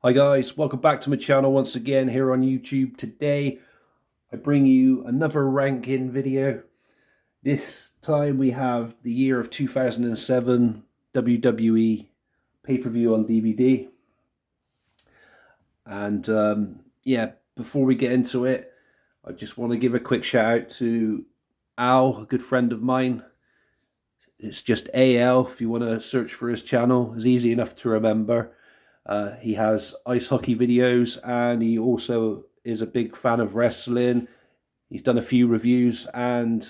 Hi guys, welcome back to my channel once again here on YouTube. Today I bring you another ranking video. This time we have the year of 2007 WWE pay-per-view on DVD. And yeah, before we get into it, I just want to give a quick shout out to Al, a good friend of mine. It's just AL if you want to search for his channel. It's easy enough to remember. He has ice hockey videos and he also is a big fan of wrestling. He's done a few reviews and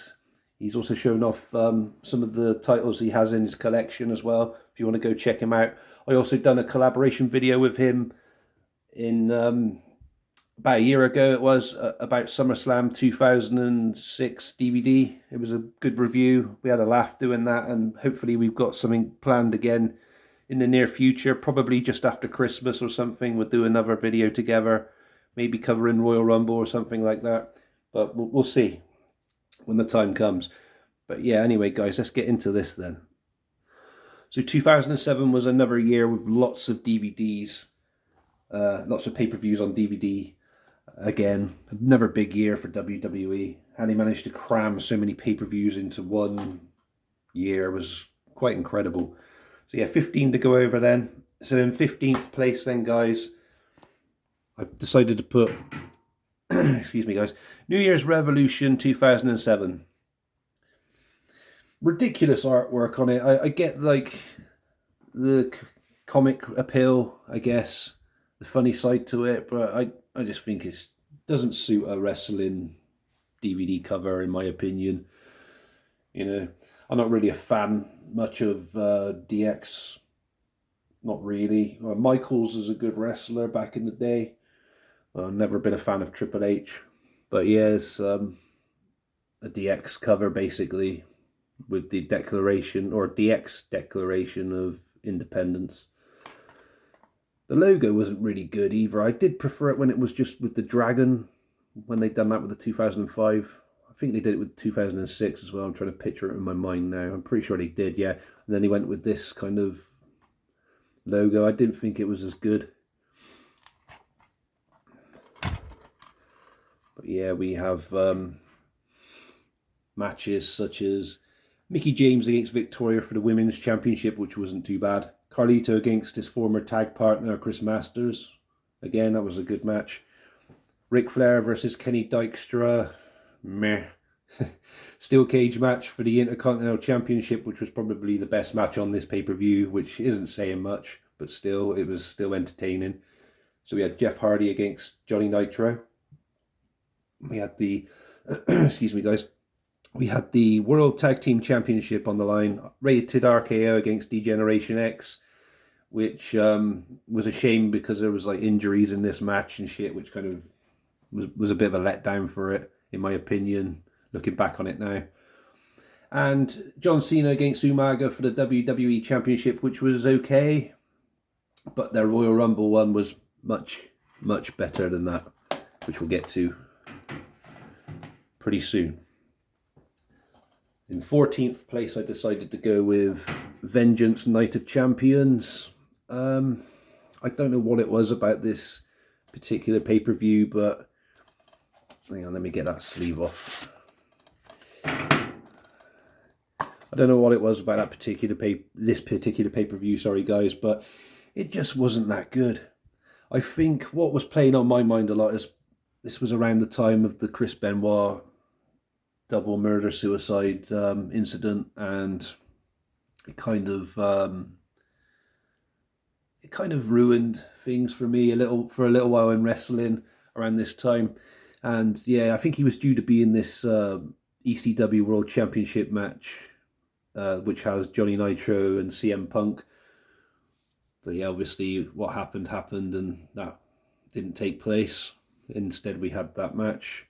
he's also shown off some of the titles he has in his collection as well, if you want to go check him out. I also done a collaboration video with him in about a year ago. It was about SummerSlam 2006 DVD. It was a good review. We had a laugh doing that, and hopefully we've got something planned again in the near future, probably just after Christmas or something. We'll do another video together, maybe covering Royal Rumble or something like that, but we'll see when the time comes. But yeah, anyway guys, let's get into this then. So 2007 was another year with lots of DVDs, lots of pay-per-views on DVD. Again, another big year for WWE. How they managed to cram so many pay-per-views into one year was quite incredible. So yeah, 15 to go over then. So in 15th place then, guys, I've decided to put, excuse me guys, New Year's Revolution 2007. Ridiculous artwork on it. I get like the comic appeal, I guess, the funny side to it, but I just think it doesn't suit a wrestling DVD cover, in my opinion. You know, I'm not really a fan much of DX. Not really. Michaels is a good wrestler back in the day. I've never been a fan of Triple H. But yeah, it's a DX cover basically with the declaration, or DX Declaration of Independence. The logo wasn't really good either. I did prefer it when it was just with the dragon, when they'd done that with the 2005. I think they did it with 2006 as well. I'm trying to picture it in my mind now. I'm pretty sure they did, yeah. And then he went with this kind of logo. I didn't think it was as good. But yeah, we have matches such as Mickie James against Victoria for the Women's Championship, which wasn't too bad. Carlito against his former tag partner, Chris Masters. Again, that was a good match. Ric Flair versus Kenny Dykstra. Meh. Steel cage match for the Intercontinental Championship, which was probably the best match on this pay-per-view, which isn't saying much, but still, it was still entertaining. So we had Jeff Hardy against Johnny Nitro. We had the, excuse me guys, we had the World Tag Team Championship on the line. Rated RKO against D-Generation X, which was a shame because there was like injuries in this match and shit, which kind of was a bit of a letdown for it, in my opinion, looking back on it now. And John Cena against Umaga for the WWE Championship, which was okay, but their Royal Rumble one was much, much better than that, which we'll get to pretty soon. In 14th place, I decided to go with Vengeance Night of Champions. I don't know what it was about this particular pay-per-view, but hang on, let me get that sleeve off. I don't know what it was about that particular pay-per-view, sorry guys, but it just wasn't that good. I think what was playing on my mind a lot is this was around the time of the Chris Benoit double murder-suicide incident, and it kind of ruined things for me for a little while in wrestling around this time. And yeah, I think he was due to be in this ECW World Championship match, which has Johnny Nitro and CM Punk. But yeah, obviously what happened, and that didn't take place. Instead, we had that match.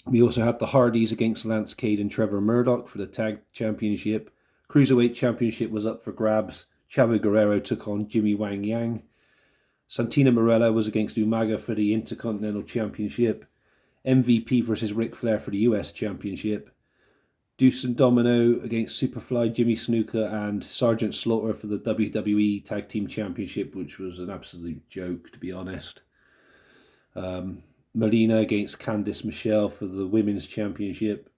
We also had the Hardys against Lance Cade and Trevor Murdoch for the Tag Championship. Cruiserweight Championship was up for grabs. Chavo Guerrero took on Jimmy Wang Yang. Santino Marella was against Umaga for the Intercontinental Championship. MVP versus Ric Flair for the US Championship. Deuce and Domino against Superfly, Jimmy Snuka, and Sergeant Slaughter for the WWE Tag Team Championship, which was an absolute joke, to be honest. Melina against Candice Michelle for the Women's Championship.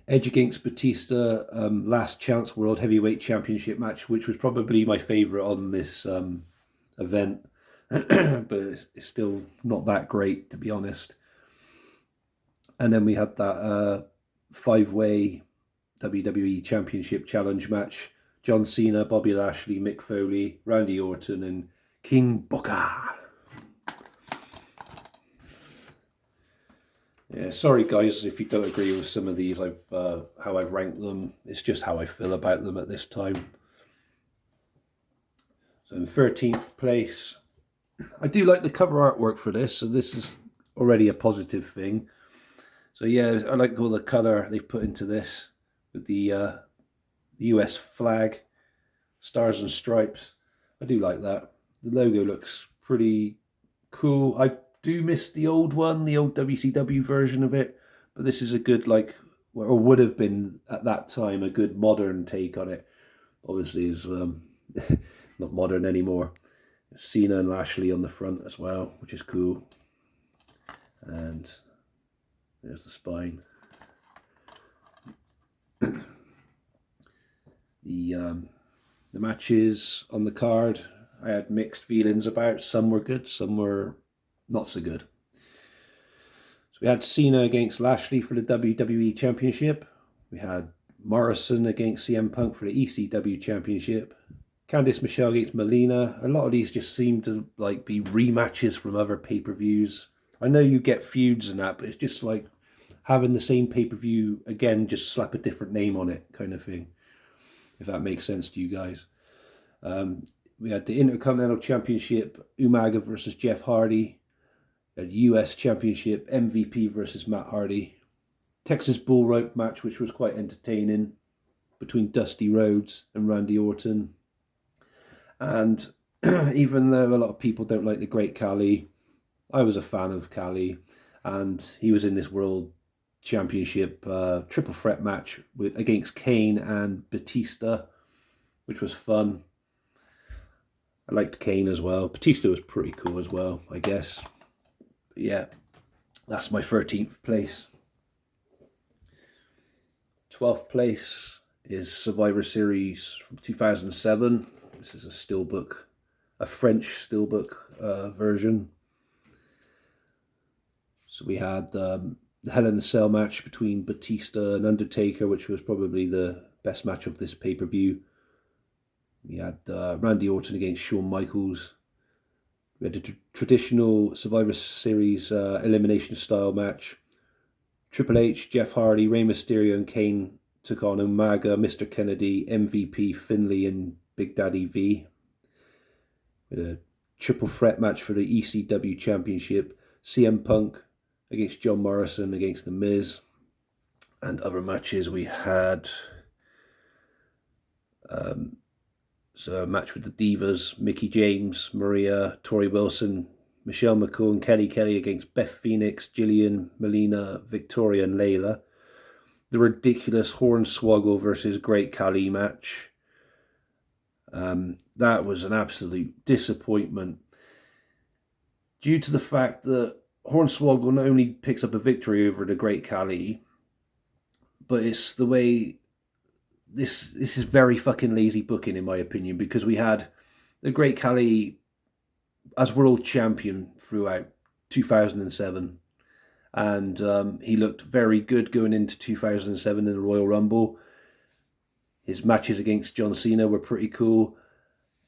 Edge against Batista, last chance World Heavyweight Championship match, which was probably my favourite on this event. But it's still not that great, to be honest. And then we had that 5-way WWE Championship Challenge match. John Cena, Bobby Lashley, Mick Foley, Randy Orton, and King Booker. Yeah, sorry guys if you don't agree with some of these. How I've ranked them. It's just how I feel about them at this time. So in 13th place, I do like the cover artwork for this, so this is already a positive thing. So yeah, I like all the colour they've put into this with the US flag, stars and stripes. I do like that. The logo looks pretty cool. I do miss the old one, the old WCW version of it, but this is a good, like, or would have been at that time, a good modern take on it. Obviously is not modern anymore. Cena and Lashley on the front as well, which is cool. And there's the spine. The matches on the card I had mixed feelings about. Some were good, some were not so good. So we had Cena against Lashley for the WWE Championship. We had Morrison against CM Punk for the ECW Championship. Candice Michelle against Melina. A lot of these just seem to like be rematches from other pay-per-views. I know you get feuds and that, but it's just like having the same pay-per-view again, just slap a different name on it kind of thing, if that makes sense to you guys. We had the Intercontinental Championship, Umaga versus Jeff Hardy. A US Championship, MVP versus Matt Hardy. Texas Bull Rope match, which was quite entertaining, between Dusty Rhodes and Randy Orton. And even though a lot of people don't like the Great Khali, I was a fan of Khali, and he was in this World Championship triple threat match against Kane and Batista, which was fun. I liked Kane as well. Batista was pretty cool as well, I guess. But yeah, that's my 13th place. 12th place is Survivor Series from 2007. This is a steelbook, a French steelbook version. So we had the Hell in a Cell match between Batista and Undertaker, which was probably the best match of this pay-per-view. We had Randy Orton against Shawn Michaels. We had a traditional Survivor Series elimination style match. Triple H, Jeff Hardy, Rey Mysterio and Kane took on Umaga, Mr. Kennedy, MVP, Finlay and Big Daddy V. We had a triple threat match for the ECW Championship. CM Punk against John Morrison against The Miz. And other matches we had... So a match with the Divas, Mickie James, Maria, Tori Wilson, Michelle McCool and Kelly Kelly against Beth Phoenix, Jillian, Melina, Victoria and Layla. The ridiculous Hornswoggle versus Great Khali match. That was an absolute disappointment. Due to the fact that Hornswoggle not only picks up a victory over the Great Khali, but it's the way... This is very fucking lazy booking in my opinion, because we had the Great Khali as world champion throughout 2007, and he looked very good going into 2007 in the Royal Rumble. His matches against John Cena were pretty cool,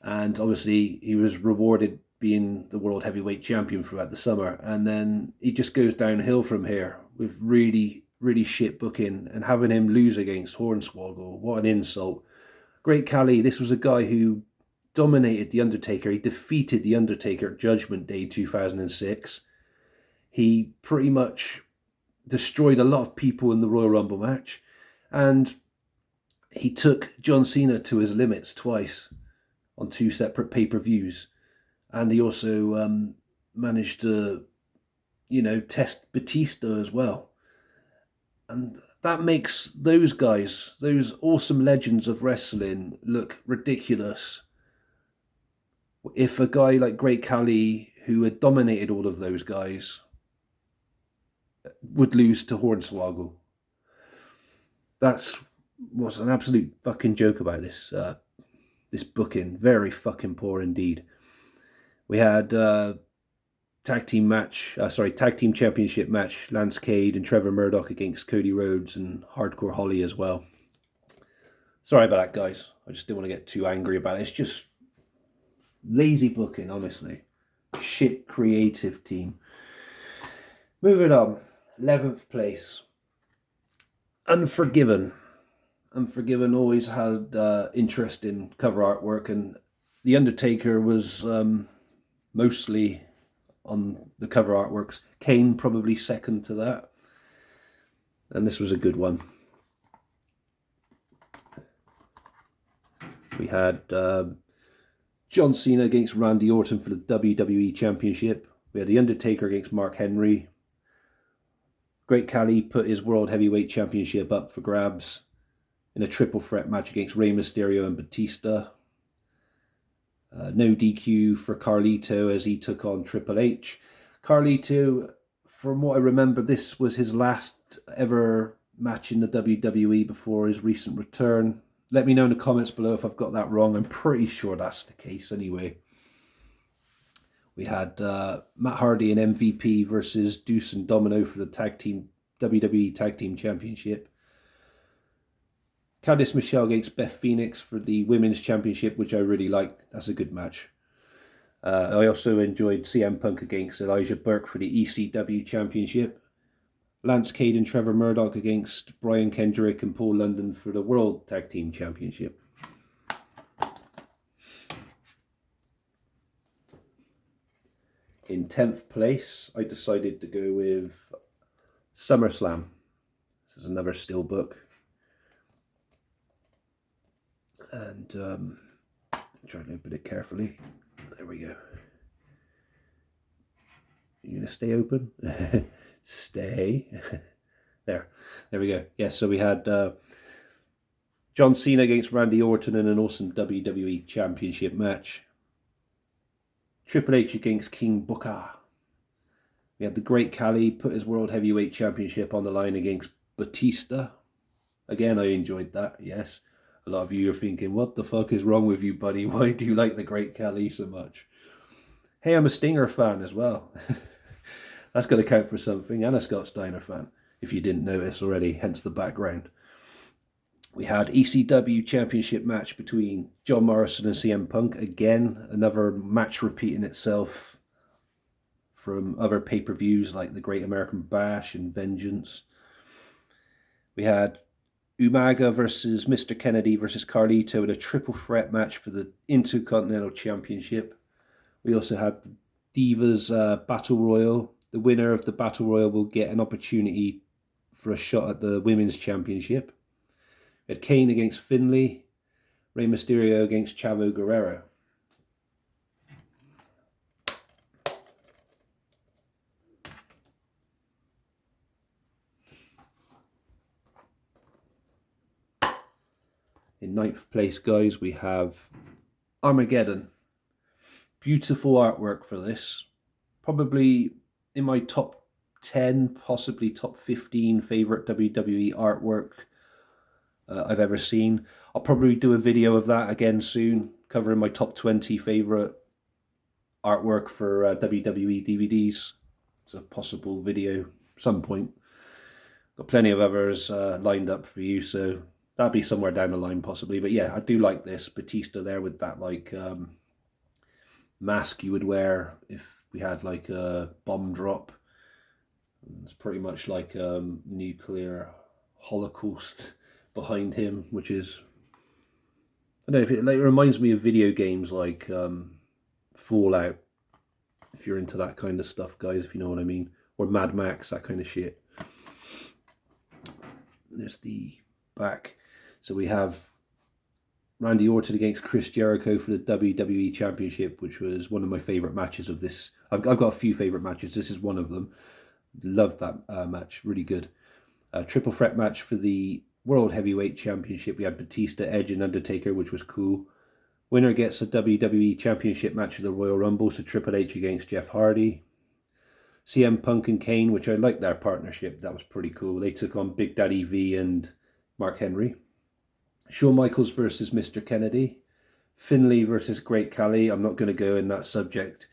and obviously he was rewarded being the World Heavyweight Champion throughout the summer, and then he just goes downhill from here with really shit booking, and having him lose against Hornswoggle, what an insult. Great Khali, this was a guy who dominated The Undertaker. He defeated The Undertaker at Judgment Day 2006. He pretty much destroyed a lot of people in the Royal Rumble match, and he took John Cena to his limits twice on 2 separate pay-per-views, and he also managed to, test Batista as well. And that makes those guys, those awesome legends of wrestling, look ridiculous. If a guy like Great Khali, who had dominated all of those guys, would lose to Hornswoggle. That's what's an absolute fucking joke about this booking. Very fucking poor indeed. We had tag team championship match, Lance Cade and Trevor Murdoch against Cody Rhodes and Hardcore Holly as well. Sorry about that, guys. I just didn't want to get too angry about it. It's just lazy booking, honestly. Shit creative team. Moving on. 11th place. Unforgiven. Unforgiven always had interesting cover artwork, and The Undertaker was mostly on the cover artworks. Kane probably second to that. And this was a good one. We had John Cena against Randy Orton for the WWE Championship. We had The Undertaker against Mark Henry. Great Khali put his World Heavyweight Championship up for grabs in a triple threat match against Rey Mysterio and Batista. No DQ for Carlito as he took on Triple H. Carlito, from what I remember, this was his last ever match in the WWE before his recent return. Let me know in the comments below if I've got that wrong. I'm pretty sure that's the case anyway. We had Matt Hardy and MVP versus Deuce and Domino for the WWE Tag Team Championship. Candice Michelle against Beth Phoenix for the Women's Championship, which I really liked. That's a good match. I also enjoyed CM Punk against Elijah Burke for the ECW Championship. Lance Cade and Trevor Murdoch against Brian Kendrick and Paul London for the World Tag Team Championship. In 10th place, I decided to go with SummerSlam. This is another steelbook. And try to open it carefully. There we go. You gonna stay open? Stay. There we go. Yeah, so we had John Cena against Randy Orton in an awesome WWE Championship match. Triple H against King Booker. We had the Great Khali put his World Heavyweight Championship on the line against Batista. Again, I enjoyed that, yes. A lot of you are thinking, what the fuck is wrong with you, buddy? Why do you like the Great Khali so much? Hey, I'm a Stinger fan as well. That's got to count for something. And a Scott Steiner fan, if you didn't notice already, hence the background. We had ECW Championship match between John Morrison and CM Punk. Again, another match repeating itself from other pay-per-views like the Great American Bash and Vengeance. We had Umaga versus Mr. Kennedy versus Carlito in a triple threat match for the Intercontinental Championship. We also had Divas Battle Royal. The winner of the Battle Royal will get an opportunity for a shot at the Women's Championship. We had Kane against Finlay. Rey Mysterio against Chavo Guerrero. In 9th place, guys, we have Armageddon. Beautiful artwork for this. Probably in my top 10, possibly top 15 favourite WWE artwork I've ever seen. I'll probably do a video of that again soon, covering my top 20 favourite artwork for WWE DVDs. It's a possible video some point. Got plenty of others lined up for you, so that'll be somewhere down the line possibly. But yeah, I do like this. Batista there with that like mask you would wear if we had like a bomb drop. It's pretty much like nuclear holocaust behind him, which is, I don't know, if it like reminds me of video games like Fallout, if you're into that kind of stuff, guys, if you know what I mean, or Mad Max, that kind of shit. There's the back. So we have Randy Orton against Chris Jericho for the WWE Championship, which was one of my favourite matches of this. I've got a few favourite matches. This is one of them. Loved that match. Really good. A triple threat match for the World Heavyweight Championship. We had Batista, Edge, and Undertaker, which was cool. Winner gets a WWE Championship match of the Royal Rumble, so Triple H against Jeff Hardy. CM Punk and Kane, which I liked their partnership. That was pretty cool. They took on Big Daddy V and Mark Henry. Shawn Michaels versus Mr. Kennedy. Finlay versus Great Khali. I'm not going to go in that subject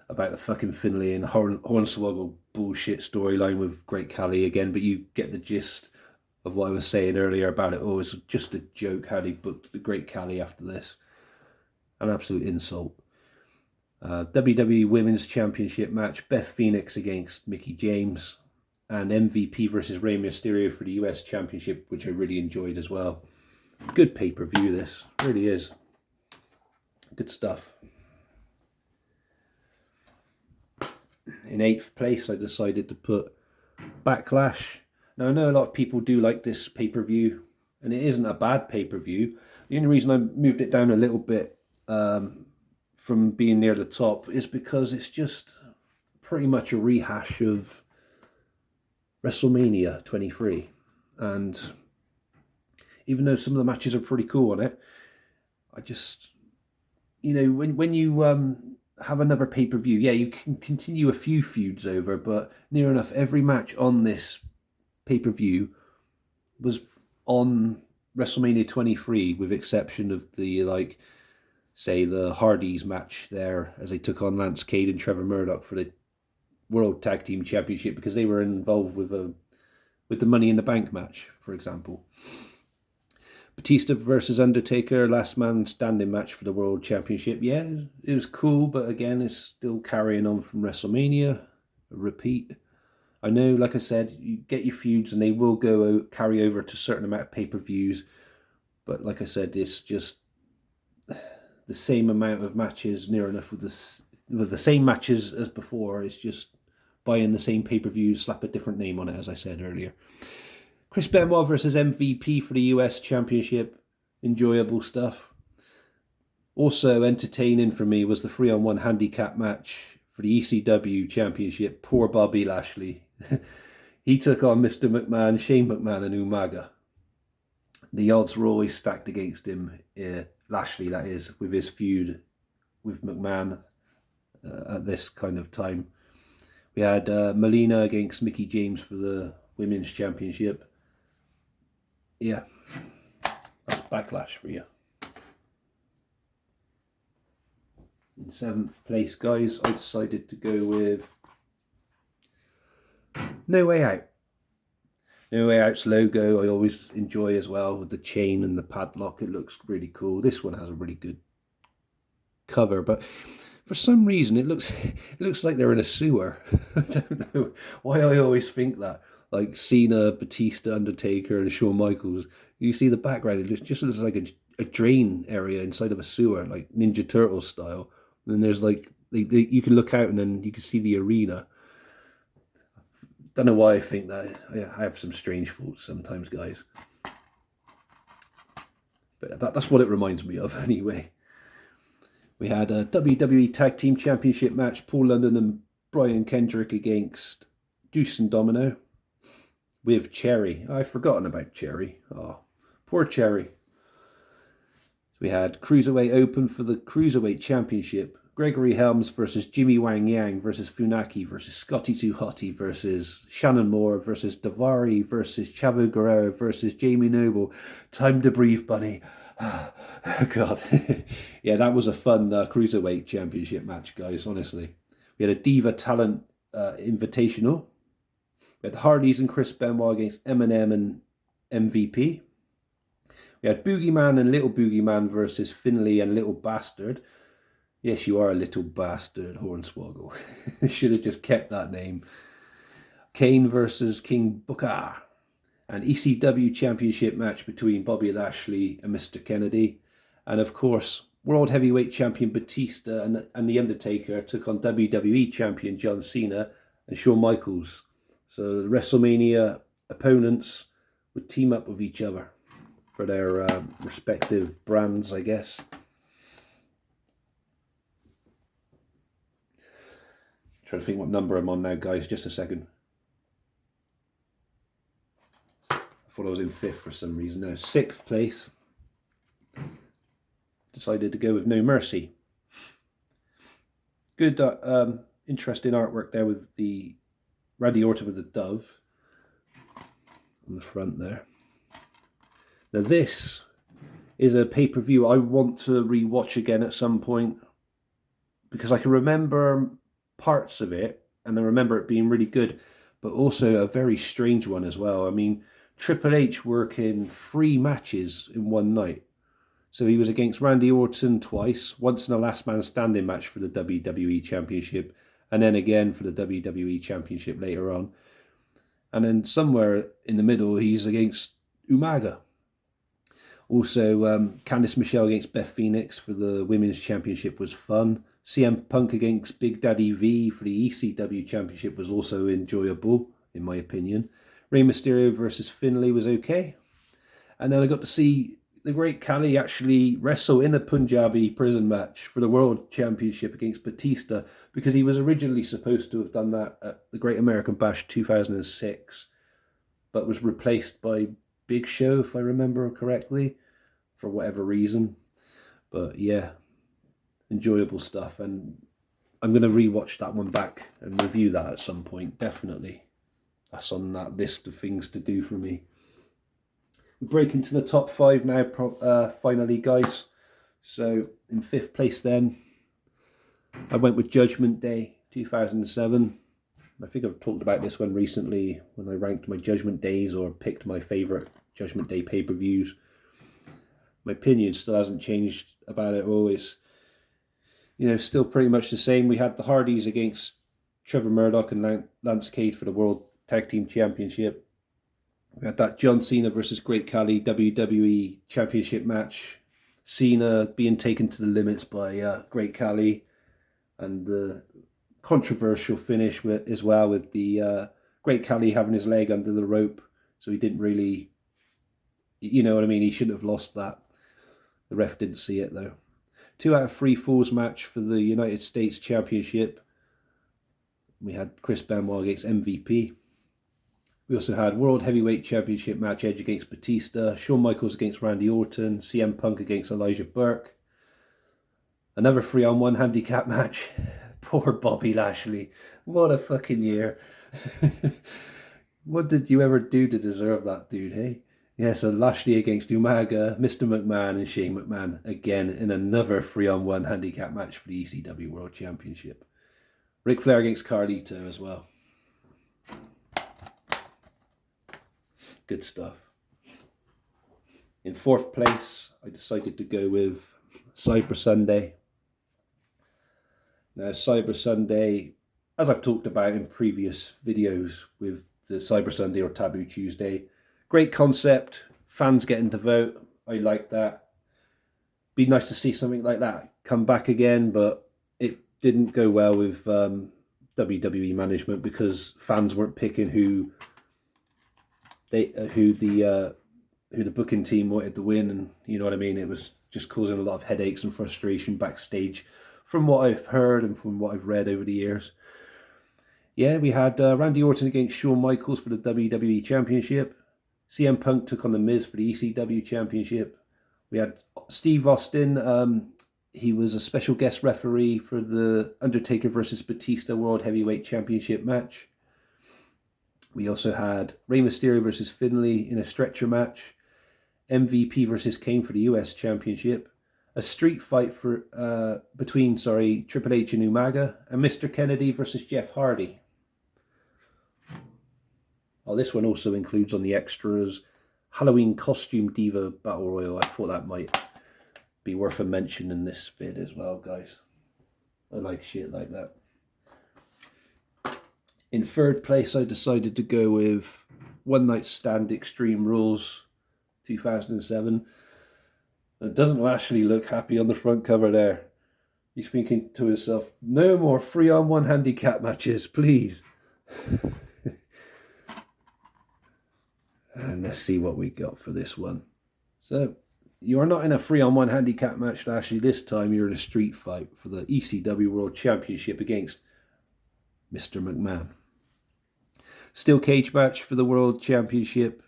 about the fucking Finlay and Hornswoggle bullshit storyline with Great Khali again, but you get the gist of what I was saying earlier about it. Oh, it's just a joke how they booked the Great Khali after this. An absolute insult. WWE Women's Championship match, Beth Phoenix against Mickie James, and MVP versus Rey Mysterio for the US Championship, which I really enjoyed as well. Good pay-per-view, this really is. Good stuff. In 8th place, I decided to put Backlash. Now, I know a lot of people do like this pay-per-view, and it isn't a bad pay-per-view. The only reason I moved it down a little bit from being near the top is because it's just pretty much a rehash of WrestleMania 23. And even though some of the matches are pretty cool on it, I just, you know, when you have another pay-per-view, yeah, you can continue a few feuds over, but near enough every match on this pay-per-view was on WrestleMania 23, with exception of the, like, say, the Hardys match there as they took on Lance Cade and Trevor Murdoch for the World Tag Team Championship, because they were involved with the Money in the Bank match, for example. Batista versus Undertaker, last man standing match for the World Championship. Yeah, it was cool, but again, it's still carrying on from WrestleMania. A repeat. I know, like I said, you get your feuds and they will carry over to a certain amount of pay-per-views, but like I said, it's just the same amount of matches, near enough with the same matches as before. It's just buying the same pay-per-views, slap a different name on it, as I said earlier. Chris Benoit versus MVP for the US Championship. Enjoyable stuff. Also entertaining for me was the 3-on-1 handicap match for the ECW Championship. Poor Bobby Lashley. He took on Mr. McMahon, Shane McMahon, and Umaga. The odds were always stacked against him, Lashley, that is, with his feud with McMahon at this kind of time. We had Melina against Mickie James for the Women's Championship. Yeah, that's Backlash for you. In 7th place, guys, I decided to go with No Way Out. No Way Out's logo I always enjoy as well, with the chain and the padlock. It looks really cool. This one has a really good cover, but for some reason it looks like they're in a sewer. I don't know why I always think that. Like Cena, Batista, Undertaker, and Shawn Michaels. You see the background, it just looks like a drain area inside of a sewer, like Ninja Turtles style. And then there's like, you can look out and then you can see the arena. Don't know why I think that. I have some strange thoughts sometimes, guys. But that's what it reminds me of anyway. We had a WWE Tag Team Championship match. Paul London and Brian Kendrick against Deuce and Domino. With Cherry. I've forgotten about Cherry. Oh, poor Cherry. We had Cruiserweight Open for the Cruiserweight Championship. Gregory Helms versus Jimmy Wang Yang versus Funaki versus Scotty 2 Hotty versus Shannon Moore versus Davari versus Chavo Guerrero versus Jamie Noble. Time to breathe, bunny. Oh, God. Yeah, that was a fun Cruiserweight Championship match, guys, honestly. We had a Diva Talent Invitational. We had the Hardys and Chris Benoit against Eminem and MVP. We had Boogeyman and Little Boogeyman versus Finlay and Little Bastard. Yes, you are a little bastard, Hornswoggle. Should have just kept that name. Kane versus King Booker. An ECW Championship match between Bobby Lashley and Mr. Kennedy. And of course, World Heavyweight Champion Batista and The Undertaker took on WWE Champion John Cena and Shawn Michaels. So the WrestleMania opponents would team up with each other for their respective brands, I guess. Trying to think what number I'm on now, guys. Just a second. thought I was in 5th for some reason. No, 6th place. Decided to go with No Mercy. Good, interesting artwork there with the Randy Orton with the dove on the front there. Now this is a pay-per-view I want to re-watch again at some point, because I can remember parts of it and I remember it being really good, but also a very strange one as well. I mean, Triple H working 3 matches in one night. So he was against Randy Orton twice, once in a last man standing match for the WWE Championship, and then again for the WWE Championship later on. And then somewhere in the middle, he's against Umaga. Also, Candice Michelle against Beth Phoenix for the Women's Championship was fun. CM Punk against Big Daddy V for the ECW Championship was also enjoyable, in my opinion. Rey Mysterio versus Finlay was okay. And then I got to see the Great Khali actually wrestle in a Punjabi prison match for the World Championship against Batista, because he was originally supposed to have done that at the Great American Bash 2006, but was replaced by Big Show, if I remember correctly, for whatever reason. But yeah, enjoyable stuff, and I'm going to rewatch that one back and review that at some point, definitely. That's on that list of things to do for me. We break into the top 5 now, finally, guys. So in 5th place then, I went with Judgment Day 2007. I think I've talked about this one recently when I ranked my Judgment Days or picked my favourite Judgment Day pay-per-views. My opinion still hasn't changed about it always. You know, still pretty much the same. We had the Hardys against Trevor Murdoch and Lance Cade for the World Tag Team Championship. We had that John Cena versus Great Khali WWE Championship match. Cena being taken to the limits by Great Khali, and the controversial finish as well with the Great Khali having his leg under the rope, so he didn't really, you know what I mean, he shouldn't have lost that. The ref didn't see it though. 2 out of 3 falls match for the United States Championship. We had Chris Benoit against MVP. We also had World Heavyweight Championship match, Edge against Batista, Shawn Michaels against Randy Orton, CM Punk against Elijah Burke. Another 3-on-1 handicap match. Poor Bobby Lashley. What a fucking year. What did you ever do to deserve that, dude, hey? Yeah, so Lashley against Umaga, Mr. McMahon and Shane McMahon again in another 3-on-1 handicap match for the ECW World Championship. Ric Flair against Carlito as well. Good stuff. In 4th place, I decided to go with Cyber Sunday. Now, Cyber Sunday, as I've talked about in previous videos with the Cyber Sunday or Taboo Tuesday, great concept, fans getting to vote, I like that. Be nice to see something like that come back again, but it didn't go well with WWE management because fans weren't picking who the booking team wanted to win, and you know what I mean. It was just causing a lot of headaches and frustration backstage, from what I've heard and from what I've read over the years. Yeah, we had Randy Orton against Shawn Michaels for the WWE Championship. CM Punk took on The Miz for the ECW Championship. We had Steve Austin. He was a special guest referee for the Undertaker versus Batista World Heavyweight Championship match. We also had Rey Mysterio versus Finlay in a stretcher match. MVP versus Kane for the US Championship. A street fight between Triple H and Umaga. And Mr. Kennedy versus Jeff Hardy. Oh, this one also includes on the extras Halloween Costume Diva Battle Royal. I thought that might be worth a mention in this vid as well, guys. I like shit like that. In 3rd place, I decided to go with One Night Stand Extreme Rules 2007. It doesn't Lashley look happy on the front cover there? He's thinking to himself, no more 3-on-1 handicap matches, please. And let's see what we got for this one. So, you're not in a 3-on-1 handicap match, Lashley. This time you're in a street fight for the ECW World Championship against Mr. McMahon. Steel cage match for the World Championship.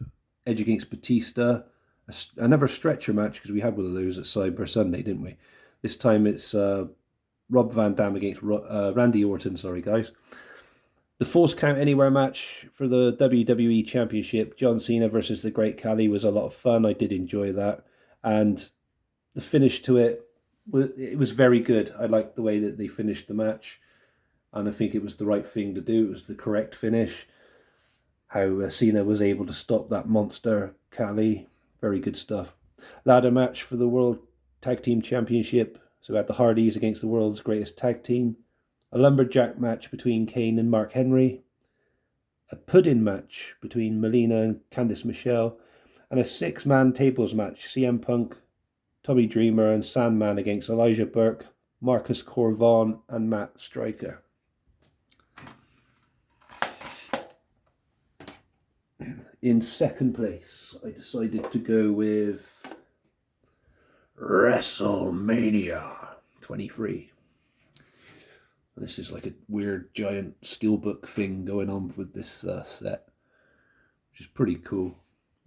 Edge against Batista. Another stretcher match, because we had one of those at Cyber Sunday, didn't we? This time it's Rob Van Dam against Randy Orton, sorry guys. The Force Count Anywhere match for the WWE Championship, John Cena versus the Great Khali, was a lot of fun. I did enjoy that. And the finish to it was very good. I liked the way that they finished the match. And I think it was the right thing to do. It was the correct finish. How Cena was able to stop that monster Khali. Very good stuff. Ladder match for the World Tag Team Championship. So we had the Hardys against the world's greatest tag team. A lumberjack match between Kane and Mark Henry, a pudding match between Melina and Candice Michelle, and a 6-man tables match, CM Punk, Tommy Dreamer and Sandman against Elijah Burke, Marcus Corvon and Matt Striker. In second place, I decided to go with WrestleMania 23. This is like a weird giant steelbook thing going on with this set, which is pretty cool.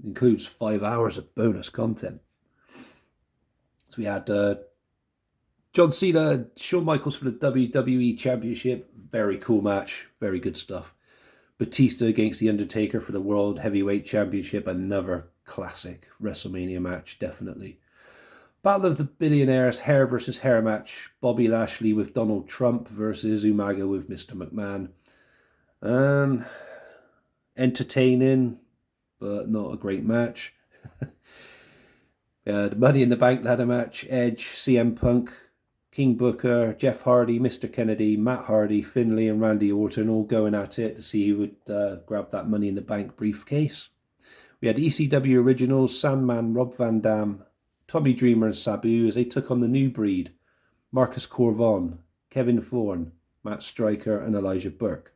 It includes 5 hours of bonus content. So we had John Cena, Shawn Michaels for the WWE Championship. Very cool match. Very good stuff. Batista against The Undertaker for the World Heavyweight Championship. Another classic WrestleMania match, definitely. Battle of the Billionaires hair versus hair match. Bobby Lashley with Donald Trump versus Umaga with Mr. McMahon. Entertaining, but not a great match. The Money in the Bank ladder match. Edge, CM Punk, King Booker, Jeff Hardy, Mr. Kennedy, Matt Hardy, Finlay and Randy Orton all going at it to see who would grab that Money in the Bank briefcase. We had ECW Originals, Sandman, Rob Van Dam, Tommy Dreamer and Sabu as they took on the New Breed, Marcus Corvon, Kevin Thorne, Matt Striker and Elijah Burke.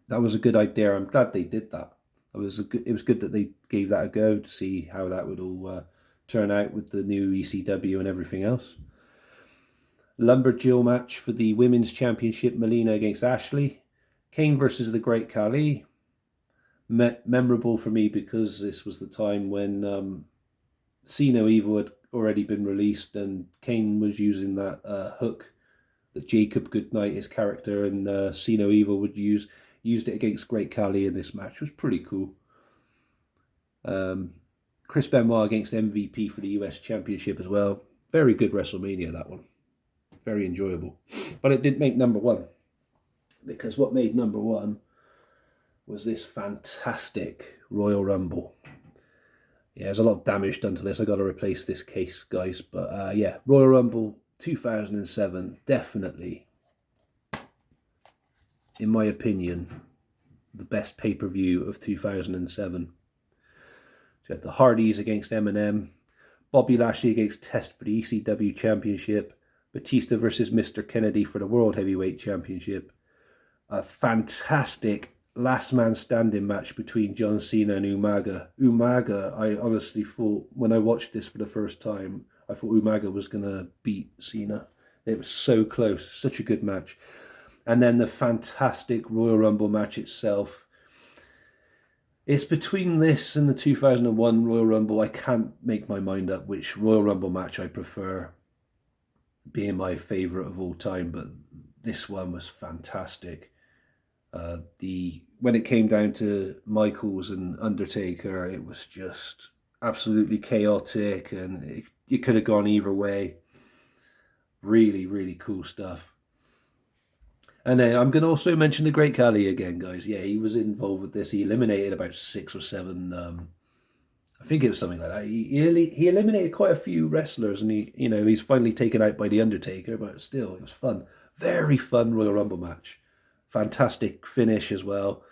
That was a good idea. I'm glad they did that. It was good that they gave that a go to see how that would all turn out with the new ECW and everything else. Lumberjill match for the Women's Championship, Melina against Ashley. Kane versus the Great Khali. Memorable for me because this was the time when See No Evil had already been released and Kane was using that hook that Jacob Goodnight, his character, and See No Evil would used it against Great Khali in this match. It was pretty cool. Chris Benoit against MVP for the US Championship as well. Very good WrestleMania, that one. Very enjoyable. But it didn't make number one, because what made number one was this fantastic Royal Rumble. Yeah, there's a lot of damage done to this. I got to replace this case, guys. But yeah, Royal Rumble 2007, definitely, in my opinion, the best pay-per-view of 2007. So you had the Hardys against Eminem, Bobby Lashley against Test for the ECW Championship, Batista versus Mr. Kennedy for the World Heavyweight Championship, a fantastic last man standing match between John Cena and Umaga. Umaga, I honestly thought, when I watched this for the first time, I thought Umaga was going to beat Cena. It was so close, such a good match. And then the fantastic Royal Rumble match itself. It's between this and the 2001 Royal Rumble. I can't make my mind up which Royal Rumble match I prefer being my favourite of all time, but this one was fantastic. When it came down to Michaels and Undertaker, it was just absolutely chaotic, and it could have gone either way. Really, really cool stuff. And then I'm going to also mention the Great Khali again, guys. Yeah, he was involved with this. He eliminated about 6 or 7. I think it was something like that. He eliminated quite a few wrestlers, and he's finally taken out by the Undertaker. But still, it was fun. Very fun Royal Rumble match. Fantastic finish as well.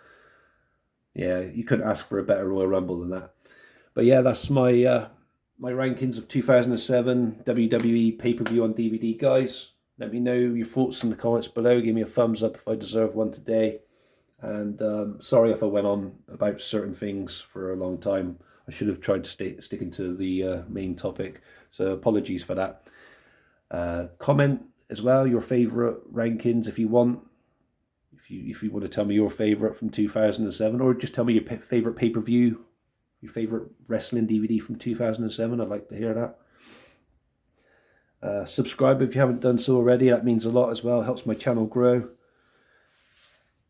Yeah, you couldn't ask for a better Royal Rumble than that. But yeah, that's my my rankings of 2007 WWE pay-per-view on DVD, guys. Let me know your thoughts in the comments below. Give me a thumbs up if I deserve one today. And sorry if I went on about certain things for a long time. I should have tried to sticking to the main topic. So apologies for that. Comment as well your favourite rankings if you want. If you want to tell me your favourite from 2007, or just tell me your favourite pay-per-view your favorite wrestling DVD from 2007. I'd like to hear that. Subscribe if you haven't done so already. That means a lot as well. It helps my channel grow.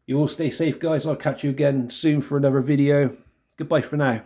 You all stay safe, guys. I'll catch you again soon for another video. Goodbye for now.